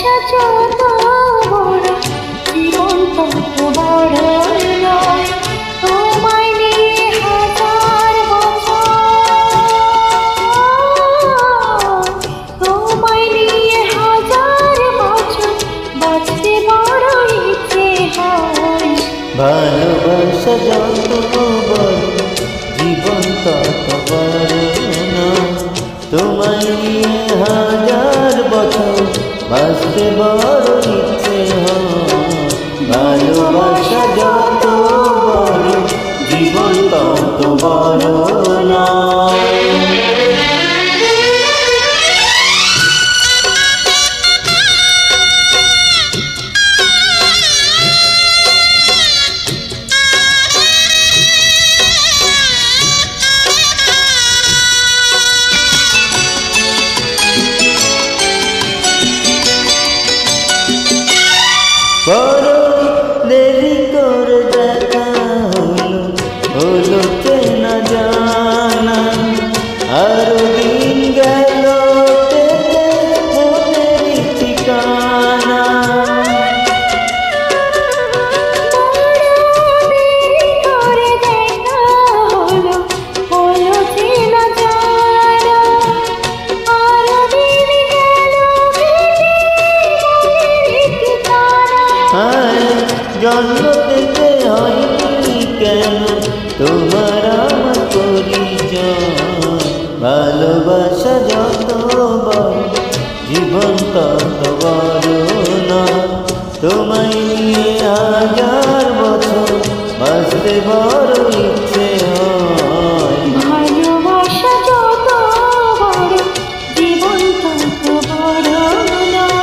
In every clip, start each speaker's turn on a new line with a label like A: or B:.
A: ভালোবাসা যত বড় জীবন তত বড় নয়। তোমায় নিয়ে হাজার বছর, তোমায় নিয়ে হাজার বছর বাঁচতে বড় ইচ্ছে হয়।
B: ভালোবাসা যত বড় জীবন তত বড় নয়। তোমায় নিয়ে হাজার বছর বাঁচতে বড় ইচ্ছে হয়। ভালোবাসা যত বড় জীবন তত বড় নয়। বড় দেরি করে দেখা হলো চেনা জানা। আরো দিন গেল পেতে মনেরই ঠিকানা।
A: করে দেখা হলো হলো চেনা জানা। আরো দিন গেল মনেরই ঠিকানা।
B: জন্ম পেতে হয়নি কেন তোমার আমার পরিচয়। ভালোবাসা যত বড় জীবন তত বড় নয়। তোমায় নিয়ে হাজার বছর বাঁচতে বড় ইচ্ছে হয়।
A: ভালোবাসা যত বড় জীবন তত বড় নয়।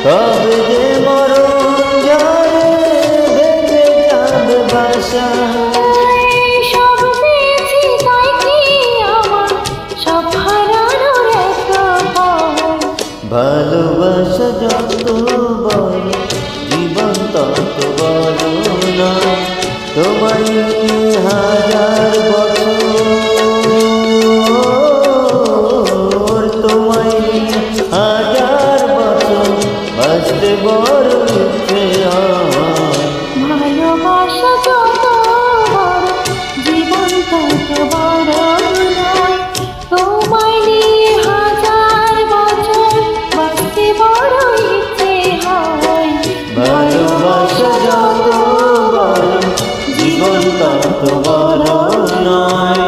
B: কবে যে মরণ যাবে ভেঙে যাবে বাসা।
A: সব পেয়েছি তাই কি আমার সব হারানোর এত ভয়।
B: ভালোবাসা যত বড় জীবন তত বড় নয়। তোমায় নিয়ে হাজার বছর, তোমায় নিয়ে হাজার বছর বাঁচতে বড় ইচ্ছে হয়।
A: ভালোবাসা যত বড় জীবন তত বড় নয়। তোমায় নিয়ে হাজার বছর বাঁচতে বড় ইচ্ছে হয়।
B: ভালোবাসা যত বড় জীবন তত বড় নয়।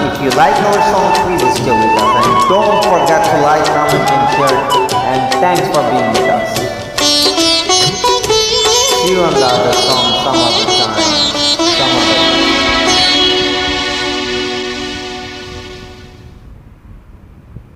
C: If you like our song, please stay with us and don't forget to like, comment and share, and thanks for being with us. See you on the other song some other time.